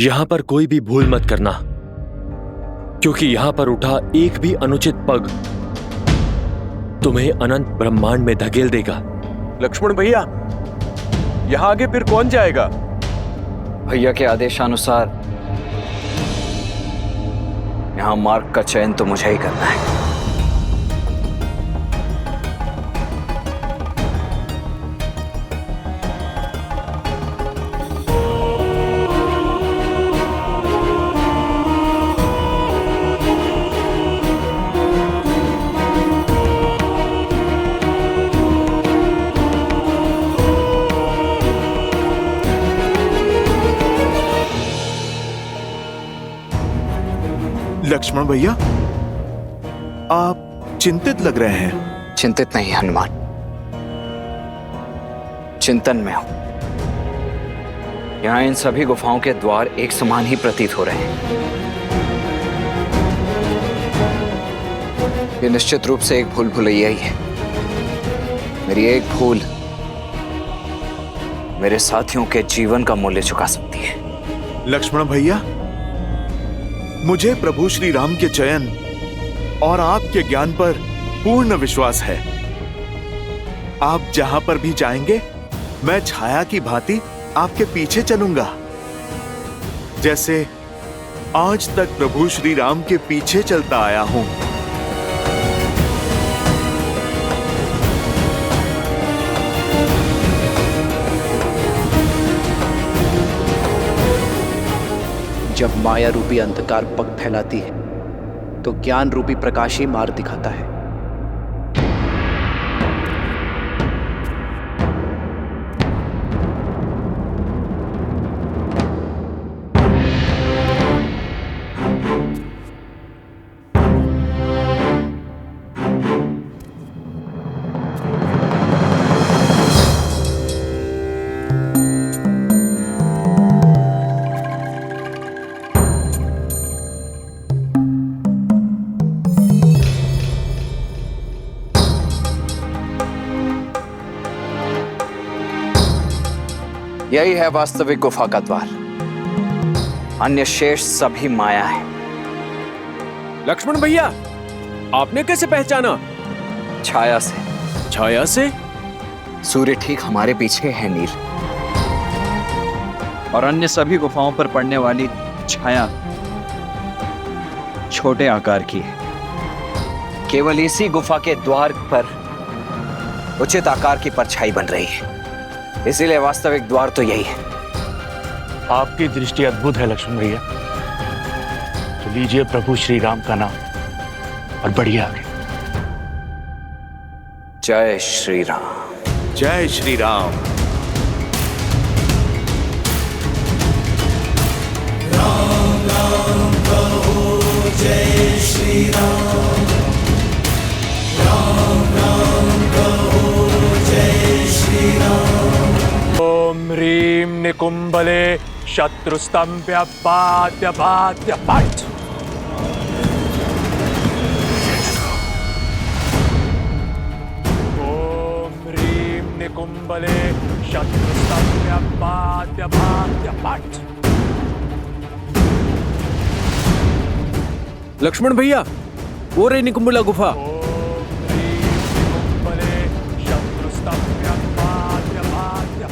यहां पर कोई भी भूल मत करना, क्योंकि यहां पर उठा एक भी अनुचित पग तुम्हें अनंत ब्रह्मांड में धकेल देगा। लक्ष्मण भैया, यहाँ आगे फिर कौन जाएगा? भैया के आदेशानुसार यहाँ मार्ग का चयन तो मुझे ही करना है। लक्ष्मण भैया, आप चिंतित लग रहे हैं। चिंतित नहीं हनुमान, चिंतन में हूं। यहां इन सभी गुफाओं के द्वार एक समान ही प्रतीत हो रहे हैं। ये निश्चित रूप से एक भूल भुलैया ही है। मेरी एक भूल मेरे साथियों के जीवन का मूल्य चुका सकती है। लक्ष्मण भैया, मुझे प्रभु श्री राम के चयन और आपके ज्ञान पर पूर्ण विश्वास है। आप जहां पर भी जाएंगे, मैं छाया की भांति आपके पीछे चलूंगा, जैसे आज तक प्रभु श्री राम के पीछे चलता आया हूं। जब माया रूपी अंधकार पग फैलाती है तो ज्ञान रूपी प्रकाश ही मार्ग दिखाता है। यही है वास्तविक गुफा का द्वार, अन्य शेष सभी माया है। लक्ष्मण भैया, आपने कैसे पहचाना? छाया से। छाया से? सूर्य ठीक हमारे पीछे है नील, और अन्य सभी गुफाओं पर पड़ने वाली छाया छोटे आकार की है। केवल इसी गुफा के द्वार पर उचित आकार की परछाई बन रही है, इसीलिए वास्तविक द्वार तो यही है। आपकी दृष्टि अद्भुत है लक्ष्मण भैया। तो लीजिए प्रभु श्री राम का नाम और बढ़िए आगे। जय श्री राम। जय श्री राम। राम राम कहो जय श्री राम। राम राम कहो जय श्री राम। ओम ह्रीं निकुंभले शत्रुस्तंभ्य बाध्य बाध्य पट। ओम ह्रीं निकुंभले शत्रुस्तंभ्य बाध्य बाध्य पट। लक्ष्मण भैया, वो रे निकुंभला गुफा।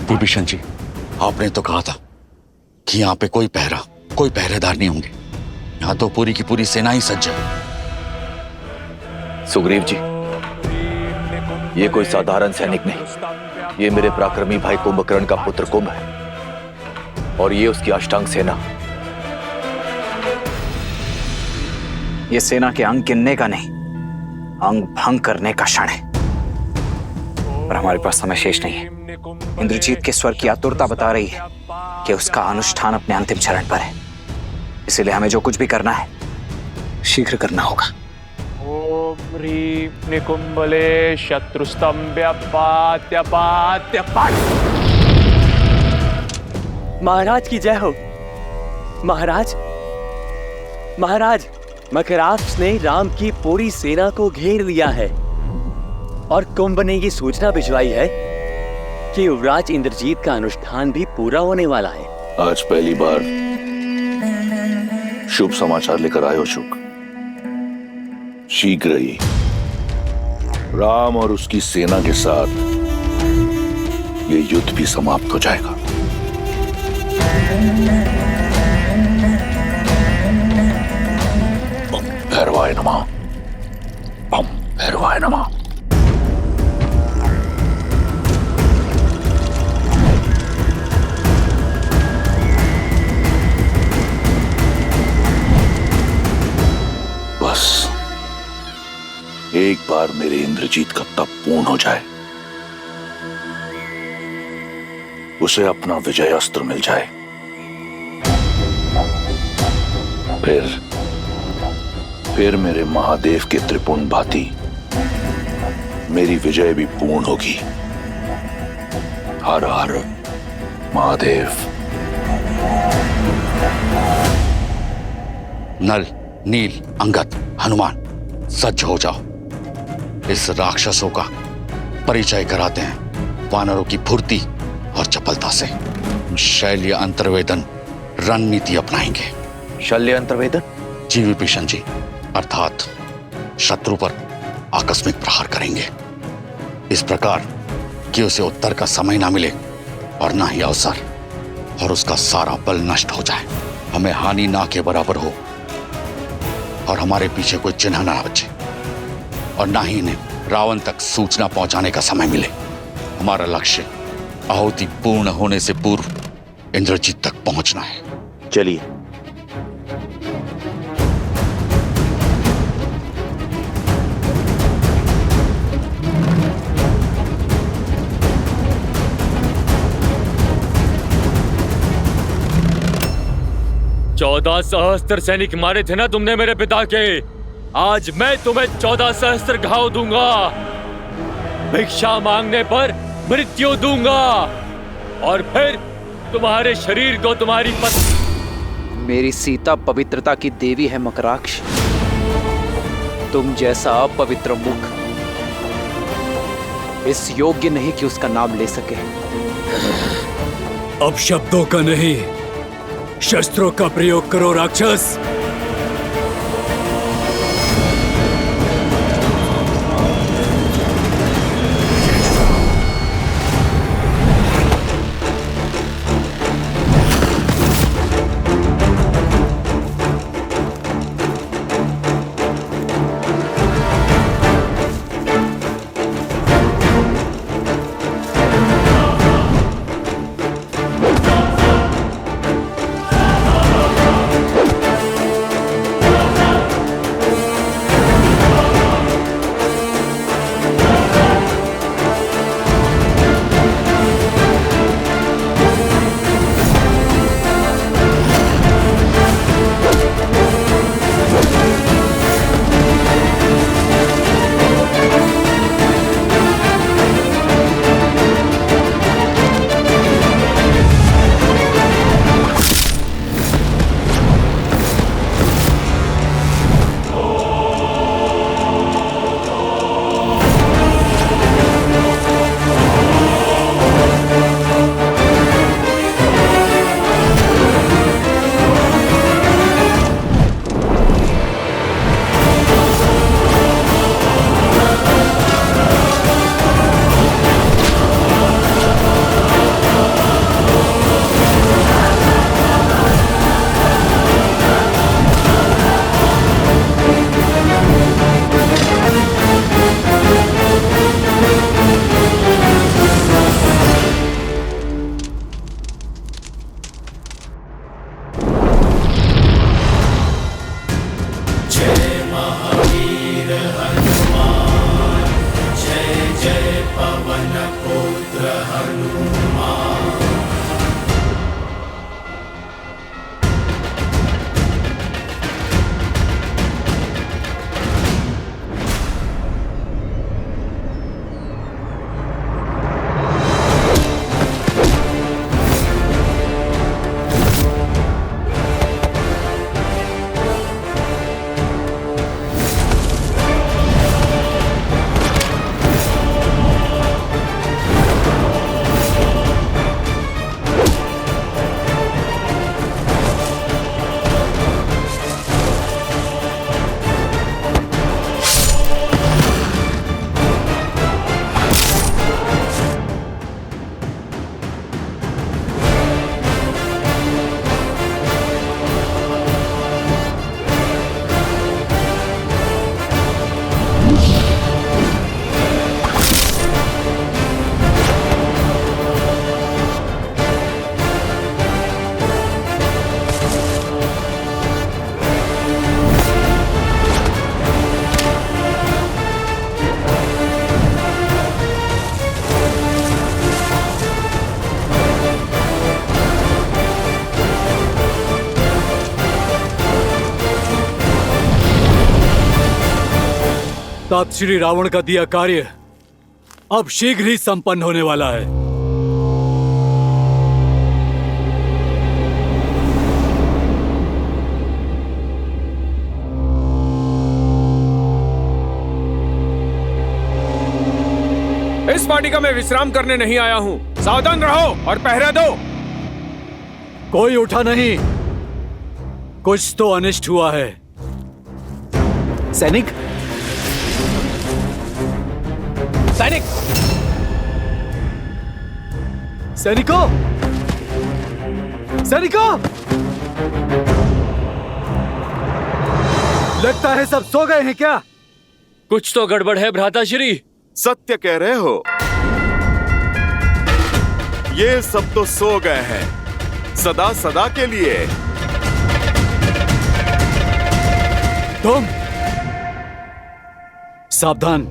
विभीषण जी, आपने तो कहा था कि यहाँ पे कोई पहरेदार नहीं होंगे। यहाँ तो पूरी की पूरी सेना ही सज्ज है। सुग्रीव जी, ये कोई साधारण सैनिक नहीं, ये मेरे पराक्रमी भाई कुंभकर्ण का पुत्र कुंभ है, और ये उसकी अष्टांग सेना। ये सेना के अंग गिनने का नहीं, अंग भंग करने का क्षण है, पर हमारे पास समय शेष नहीं है। इंद्रजीत के स्वर की आतुरता बता रही है कि उसका अनुष्ठान अपने अंतिम चरण पर है, इसीलिए हमें जो कुछ भी करना है शीघ्र करना होगा। ओम ह्रीं निकुंभले शत्रुस्तंभ्य बाध्य बाध्य पट। महाराज की जय हो। महाराज, महाराज, मकराक्ष ने राम की पूरी सेना को घेर लिया है और कुंभ ने ये सूचना भिजवाई है कि युवराज इंद्रजीत का अनुष्ठान भी पूरा होने वाला है। आज पहली बार शुभ समाचार लेकर आए हो शुक। शीघ्र ही राम और उसकी सेना के साथ ये युद्ध भी समाप्त हो जाएगा। ओम भैरवाय नमः, ओम भैरवाय नमः। बस एक बार मेरे इंद्रजीत का तप पूर्ण हो जाए, उसे अपना विजय अस्त्र मिल जाए, फिर मेरे महादेव के त्रिपुंड भांति मेरी विजय भी पूर्ण होगी। हर हर महादेव। नल, नील, अंगद, हनुमान, सज्ज हो जाओ। इस राक्षसों का परिचय कराते हैं वानरों की फुर्ती और चपलता से। शैल्य अंतर्वेदन रणनीति अपनाएंगे। शल्य अंतर्वेदन? जी विभीषण जी, अर्थात शत्रु पर आकस्मिक प्रहार करेंगे, इस प्रकार कि उसे उत्तर का समय ना मिले और ना ही अवसर, और उसका सारा बल नष्ट हो जाए, हमें हानि ना के बराबर हो और हमारे पीछे कोई चिन्ह ना बचे, और ना ही इन्हें रावण तक सूचना पहुंचाने का समय मिले। हमारा लक्ष्य आहुति पूर्ण होने से पूर्व इंद्रजीत तक पहुंचना है। चलिए। चौदह सहस्त्र सैनिक मारे थे ना तुमने मेरे पिता के। आज मैं तुम्हें 14 सहस्त्र घाव दूंगा। भिक्षा मांगने पर मृत्यु दूंगा, और फिर तुम्हारे शरीर को तुम्हारी पत्नी। मेरी सीता पवित्रता की देवी है मकराक्ष। तुम जैसा अपवित्र मुख इस योग्य नहीं कि उसका नाम ले सके। अब शब्दों का नहीं, शस्त्रों का प्रयोग करो राक्षस। तात श्री रावण का दिया कार्य अब शीघ्र ही संपन्न होने वाला है। इस वाटिका में विश्राम करने नहीं आया हूँ। सावधान रहो और पहरा दो। कोई उठा नहीं, कुछ तो अनिष्ट हुआ है। सैनिक, सैनिक, सैनिकों, सैनिकों! लगता है सब सो गए हैं क्या? कुछ तो गड़बड़ है भ्राताश्री। सत्य कह रहे हो, ये सब तो सो गए हैं सदा सदा के लिए। तुम सावधान,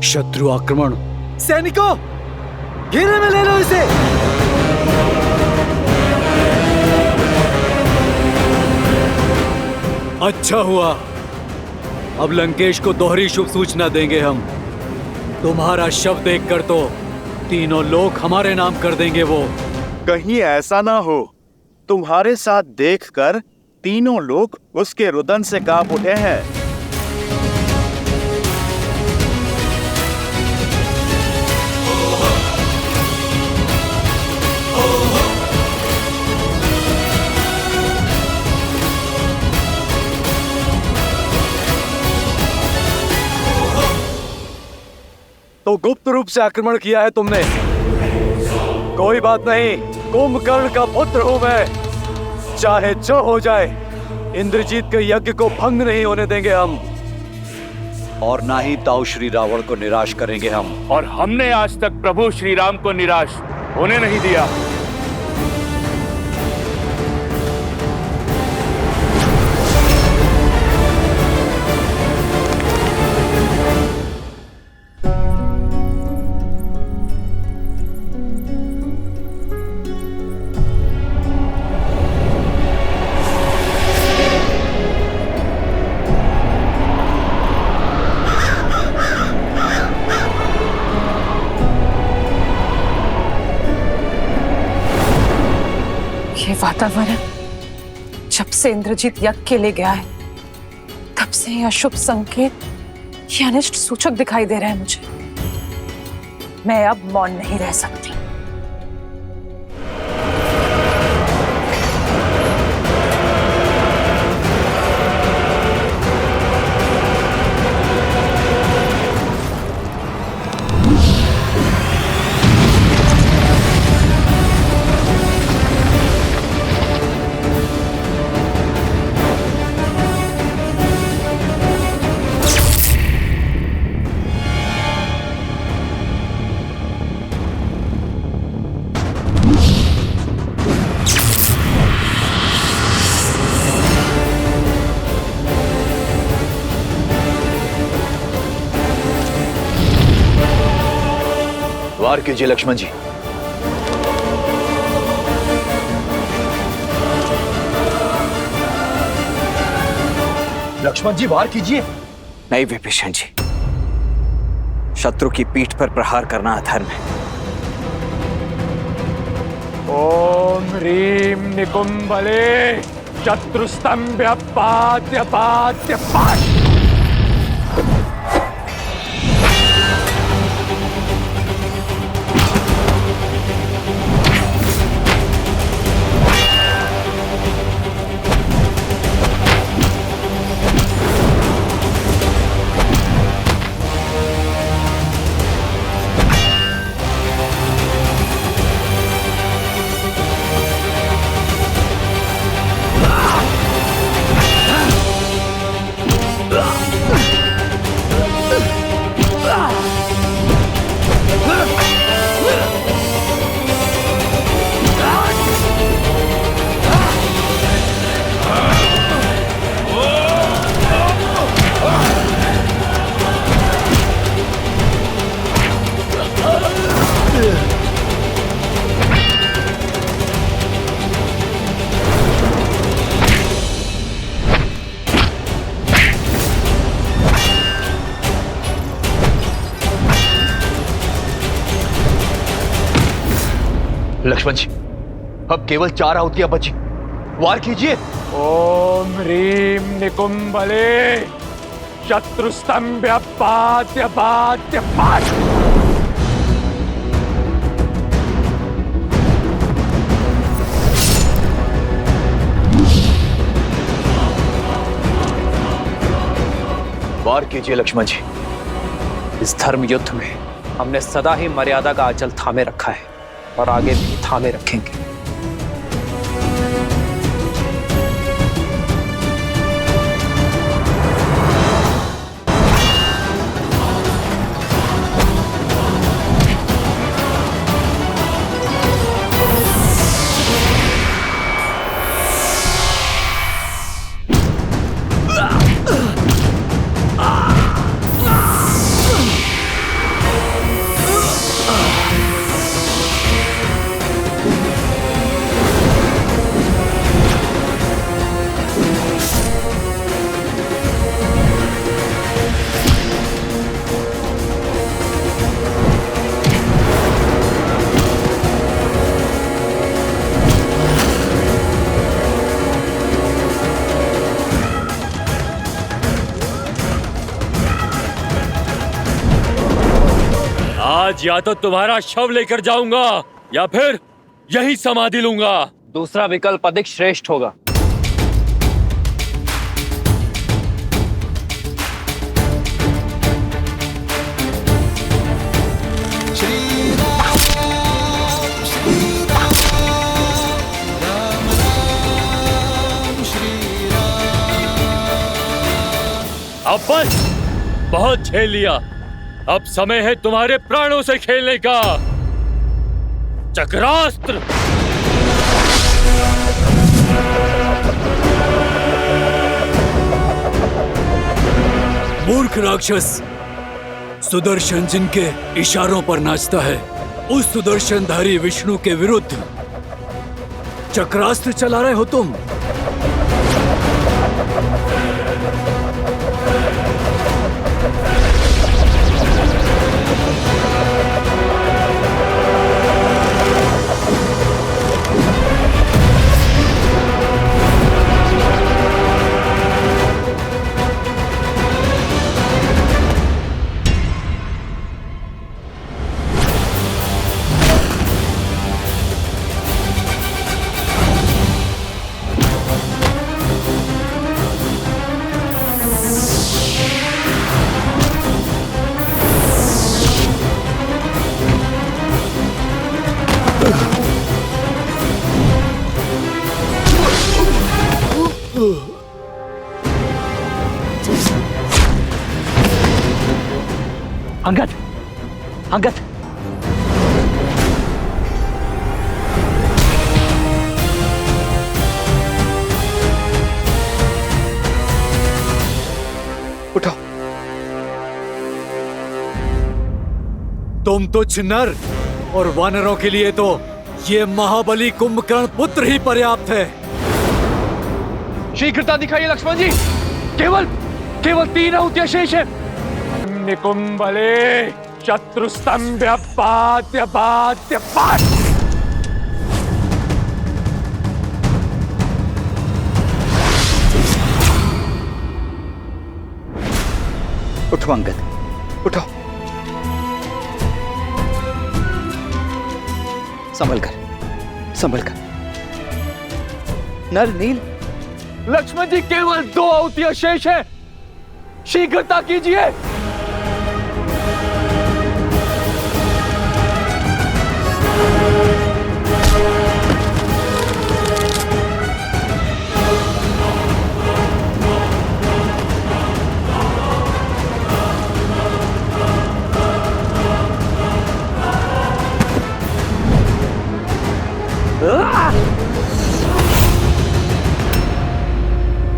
शत्रु आक्रमण। सैनिकों, घेरे में ले लो इसे। अच्छा हुआ, अब लंकेश को दोहरी शुभ सूचना देंगे हम। तुम्हारा शव देखकर तो तीनों लोग हमारे नाम कर देंगे। वो कहीं ऐसा ना हो तुम्हारे साथ देखकर तीनों लोग उसके रुदन से कांप उठे हैं। तो गुप्त रूप से आक्रमण किया है तुमने। कोई बात नहीं, कुंभकर्ण का पुत्र हूं मैं। चाहे जो हो जाए, इंद्रजीत के यज्ञ को भंग नहीं होने देंगे हम, और ना ही ताऊ श्री रावण को निराश करेंगे हम। और हमने आज तक प्रभु श्री राम को निराश होने नहीं दिया। ये वातावरण जब से इंद्रजीत यज्ञ के लिए गया है, तब से ये अशुभ संकेत, ये अनिष्ट सूचक दिखाई दे रहा है मुझे। मैं अब मौन नहीं रह सकती। वार कीजिए लक्ष्मण जी। लक्ष्मण जी वार कीजिए। नहीं विभीषण जी, शत्रु की पीठ पर प्रहार करना अधर्म है। ओम ह्रीम निकुंभले शत्रुस्तंभ्य पात्य पात्य पात्। लक्ष्मण जी, अब केवल 4 आहुतियां बची, वार कीजिए। ओम ह्रीम निकुंभले शत्रुस्तंभ्य पात्य पात्य पाठ। वार कीजिए लक्ष्मण जी। इस धर्म युद्ध में हमने सदा ही मर्यादा का आंचल थामे रखा है और आगे भी थामे रखेंगे। आज या तो तुम्हारा शव लेकर जाऊंगा या फिर यही समाधि लूंगा। दूसरा विकल्प अधिक श्रेष्ठ होगा। अब बस, बहुत झेल लिया। अब समय है तुम्हारे प्राणों से खेलने का। चक्रास्त्र। मूर्ख राक्षस, सुदर्शन जिनके इशारों पर नाचता है, उस सुदर्शनधारी विष्णु के विरुद्ध चक्रास्त्र चला रहे हो तुम। अंगद, अंगद, उठो। तुम तुच्छ नर और वानरों के लिए तो ये महाबली कुंभकर्ण पुत्र ही पर्याप्त है। शीघ्रता दिखाइए लक्ष्मण जी। केवल 3 आहुतियां शेष है। निकुंभले शत्रुस्तंभ्य पात्य पात्य पाठ। उठो अंगद, उठो। संभल कर, संभल कर। नर नील। लक्ष्मण जी, केवल 2 आहुतियां शेष है। शीघ्रता कीजिए।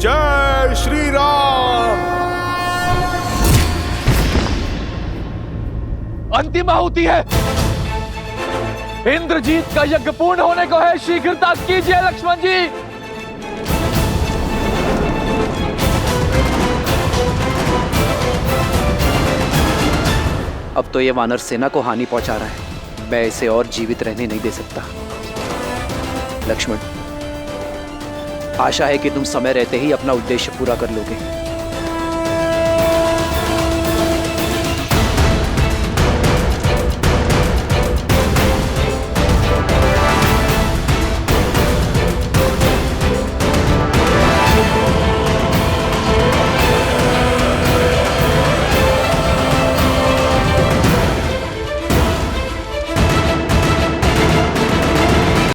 जय श्री राम। अंतिम आहुति है। इंद्रजीत का यज्ञ पूर्ण होने को है। शीघ्रता कीजिए लक्ष्मण जी। अब तो ये वानर सेना को हानि पहुंचा रहा है। मैं इसे और जीवित रहने नहीं दे सकता। लक्ष्मण, आशा है कि तुम समय रहते ही अपना उद्देश्य पूरा कर लोगे।